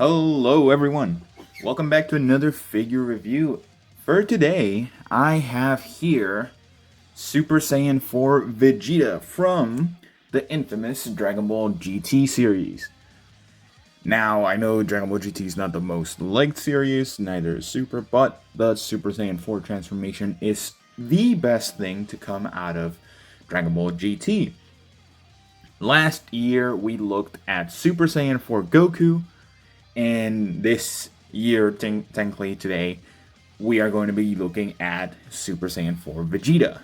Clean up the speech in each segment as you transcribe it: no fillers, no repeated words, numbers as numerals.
Hello everyone, welcome back to another figure review. For today, I have here Super Saiyan 4 Vegeta from the infamous Dragon Ball GT series. Now, I know Dragon Ball GT is not the most liked series, neither is Super, but the Super Saiyan 4 transformation is the best thing to come out of Dragon Ball GT. Last year, we looked at Super Saiyan 4 Goku, and this year, technically today, we are going to be looking at Super Saiyan 4 Vegeta.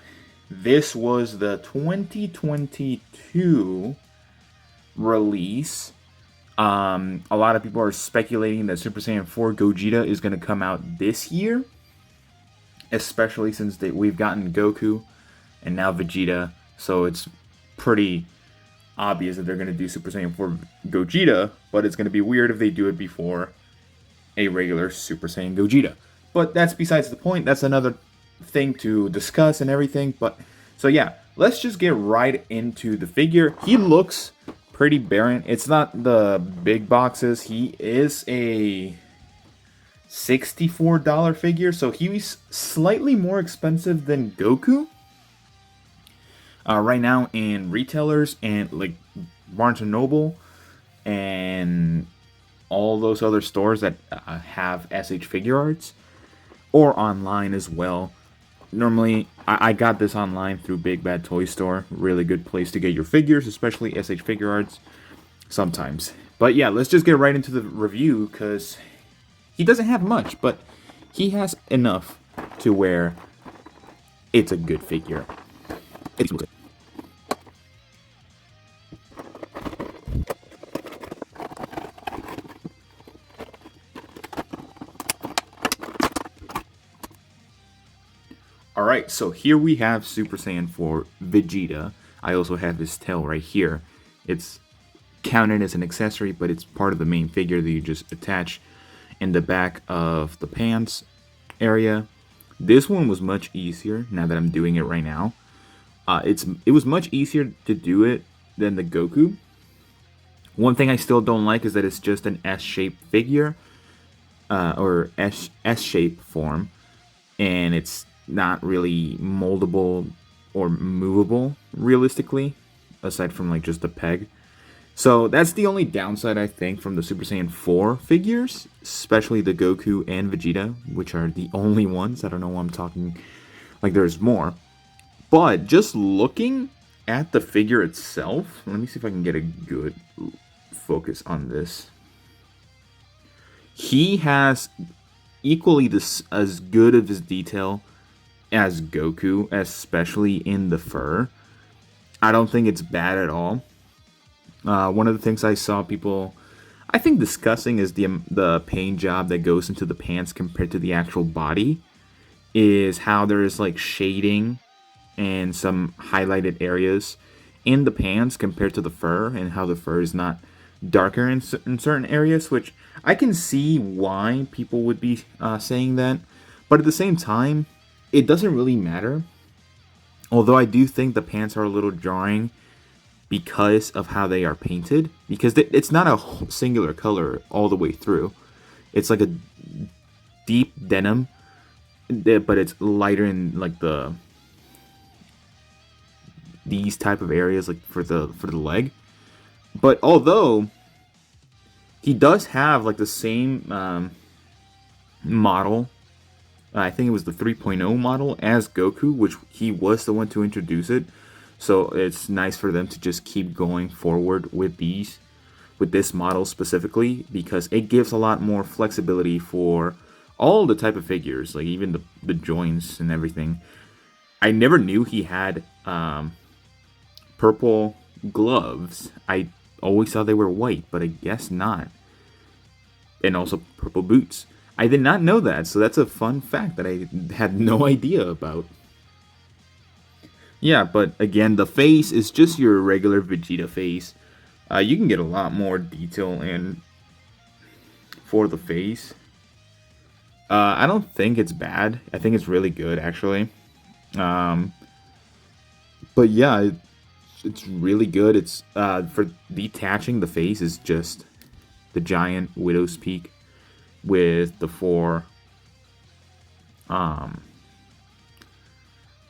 This was the 2022 release. A lot of people are speculating that Super Saiyan 4 Gogeta is going to come out this year, especially since we've gotten Goku and now Vegeta, so it's pretty obvious that they're going to do Super Saiyan 4 Gogeta, but it's going to be weird if they do it before a regular Super Saiyan Gogeta. But that's besides the point. That's another thing to discuss and everything. But so yeah, let's just get right into the figure. He looks pretty barren. It's not the big boxes. He is a $64 figure, so he's slightly more expensive than Goku. Right now in retailers and like Barnes and Noble and all those other stores that have SH Figuarts, or online as well. Normally, I got this online through Big Bad Toy Store. Really good place to get your figures, especially SH Figuarts sometimes. But yeah, let's just get right into the review because he doesn't have much, but he has enough to where it's a good figure. It's good. Alright, so here we have Super Saiyan 4 Vegeta. I also have his tail right here. It's counted as an accessory, but it's part of the main figure that you just attach in the back of the pants area. This one was much easier now that I'm doing it right now. It was much easier to do it than the Goku. One thing I still don't like is that it's just an S-shaped figure, or S-shape form, and it's not really moldable or movable realistically, aside from like just a peg. So that's the only downside I think from the Super Saiyan 4 figures, especially the Goku and Vegeta, which are the only ones. I don't know why I'm talking like there's more. But just looking at the figure itself, let me see if I can get a good focus on this. He has equally as good of his detail as Goku, especially in the fur. I don't think it's bad at all. One of the things I saw people, I think, discussing is the paint job that goes into the pants compared to the actual body. Is how there is like shading and some highlighted areas in the pants compared to the fur, and how the fur is not darker in certain areas, which I can see why people would be saying that. But at the same time, it doesn't really matter. Although I do think the pants are a little jarring because of how they are painted. Because it's not a singular color all the way through. It's like a deep denim, but it's lighter in like these type of areas, like for the leg. But although he does have like the same model, I think it was the 3.0 model as Goku, which he was the one to introduce it. So it's nice for them to just keep going forward with this model specifically, because it gives a lot more flexibility for all the type of figures, like even the joints and everything. I never knew he had purple gloves. I always thought they were white, but I guess not. And also purple boots. I did not know that, so that's a fun fact that I had no idea about. Yeah, but again, the face is just your regular Vegeta face. You can get a lot more detail in for the face. I don't think it's bad. I think it's really good, actually. But yeah, it's really good. It's for detaching the face is just the giant widow's peak with the 4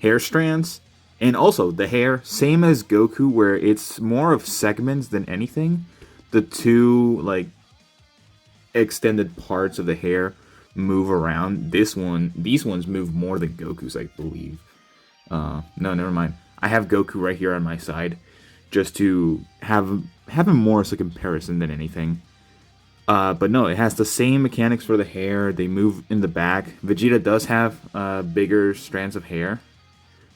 hair strands. And also the hair, same as Goku, where it's more of segments than anything. The 2 like extended parts of the hair move around. These ones move more than Goku's, I believe. No, never mind. I have Goku right here on my side, just to have him more as a comparison than anything. But no, it has the same mechanics for the hair. They move in the back. Vegeta does have bigger strands of hair,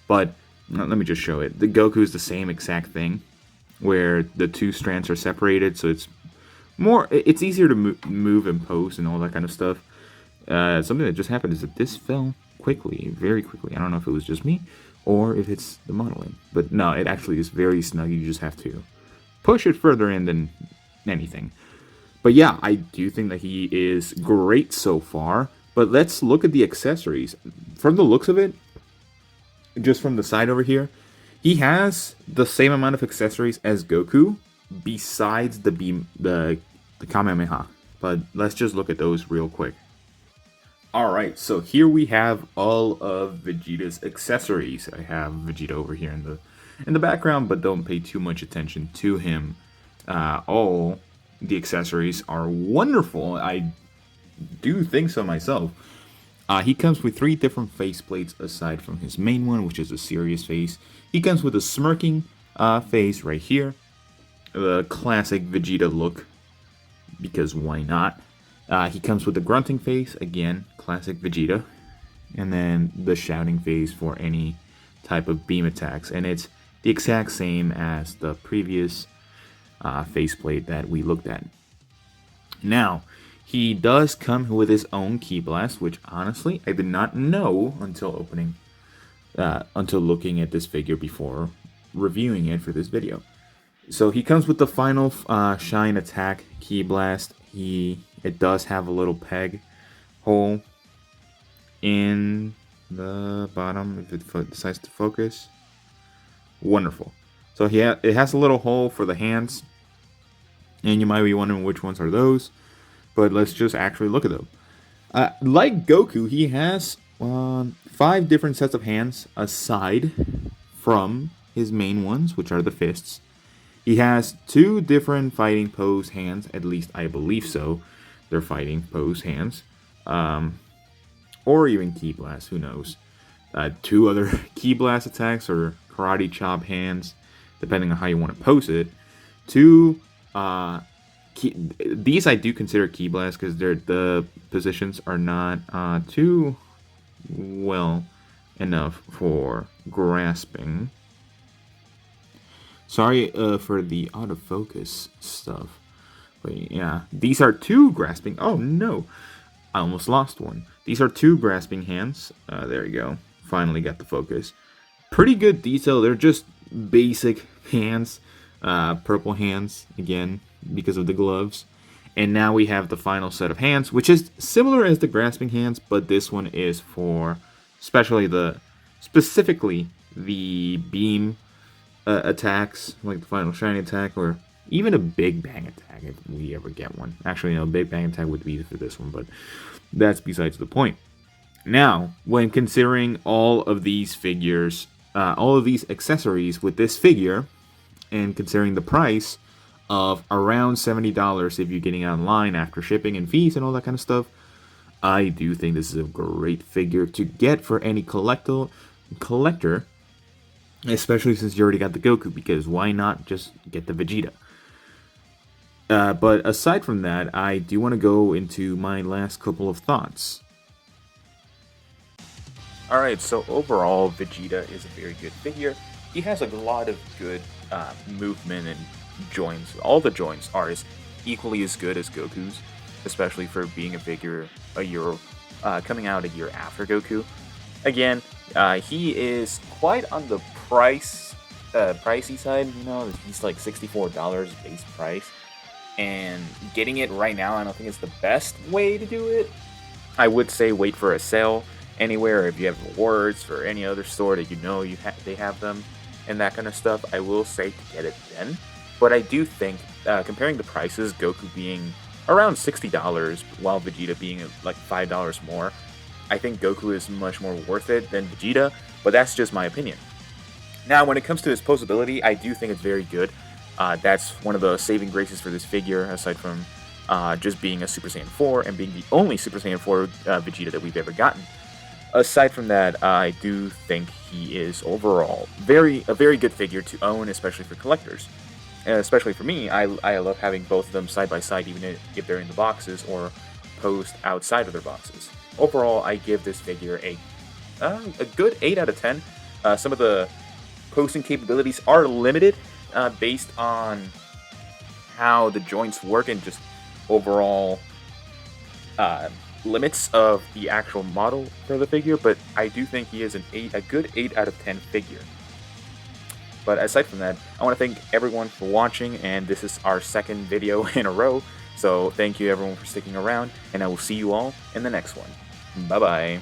but let me just show it. The Goku is the same exact thing, where the 2 strands are separated, so it's easier to move and pose and all that kind of stuff. Something that just happened is that this fell quickly, very quickly. I don't know if it was just me or if it's the modeling, but no, it actually is very snug. You just have to push it further in than anything. But yeah, I do think that he is great so far. But let's look at the accessories. From the looks of it, just from the side over here, he has the same amount of accessories as Goku, besides the beam, the Kamehameha. But let's just look at those real quick. Alright, so here we have all of Vegeta's accessories. I have Vegeta over here in the background, but don't pay too much attention to him. All the accessories are wonderful. I do think so myself. He comes with 3 different faceplates aside from his main one, which is a serious face. He comes with a smirking face right here. The classic Vegeta look, because why not? He comes with the grunting face, again, classic Vegeta. And then the shouting face for any type of beam attacks. And it's the exact same as the previous faceplate that we looked at. Now, he does come with his own Ki Blast, which honestly I did not know until looking at this figure before reviewing it for this video. So he comes with the final Shine Attack Ki Blast. It does have a little peg hole in the bottom if it decides to focus. Wonderful. So it has a little hole for the hands, and you might be wondering which ones are those, but let's just actually look at them. Like Goku, he has 5 different sets of hands aside from his main ones, which are the fists. He has 2 different fighting pose hands, at least I believe so. They're fighting pose hands. Or even Ki Blast, who knows. 2 other Ki Blast attacks or karate chop hands, depending on how you want to pose it. 2, these I do consider Ki Blast because the positions are not too well enough for grasping. Sorry for the autofocus stuff. But yeah, these are 2 grasping. Oh no, I almost lost one. These are 2 grasping hands. There you go. Finally got the focus. Pretty good detail. They're just basic hands. Purple hands, again, because of the gloves. And now we have the final set of hands, which is similar as the grasping hands, but this one is for specifically the beam attacks, like the final shiny attack, or even a big bang attack if we ever get one. Actually, no, big bang attack would be for this one, but that's besides the point. Now, when considering all of these figures, all of these accessories with this figure, and considering the price of around $70 if you're getting it online after shipping and fees and all that kind of stuff, I do think this is a great figure to get for any collector, especially since you already got the Goku, because why not just get the Vegeta? But aside from that, I do want to go into my last couple of thoughts. Alright, so overall, Vegeta is a very good figure. He has a lot of good movement and joints. All the joints are equally as good as Goku's, especially for being a figure coming out a year after Goku. Again, he is quite on the pricey side. You know, he's like $64 base price, and getting it right now, I don't think it's the best way to do it. I would say wait for a sale anywhere, if you have rewards or any other store that you know they have them and that kind of stuff. I will say to get it then. But I do think, comparing the prices, Goku being around $60, while Vegeta being like $5 more. I think Goku is much more worth it than Vegeta, but that's just my opinion. Now, when it comes to his posability, I do think it's very good. That's one of the saving graces for this figure, aside from just being a Super Saiyan 4 and being the only Super Saiyan 4 Vegeta that we've ever gotten. Aside from that, I do think he is overall a very good figure to own, especially for collectors. Especially for me, I love having both of them side by side, even if they're in the boxes or posed outside of their boxes. Overall, I give this figure a good 8 out of 10. Some of the posting capabilities are limited based on how the joints work and just overall limits of the actual model for the figure, but I do think he is a good 8 out of 10 figure. But aside from that, I want to thank everyone for watching, and this is our second video in a row, so thank you everyone for sticking around, and I will see you all in the next one. Bye bye.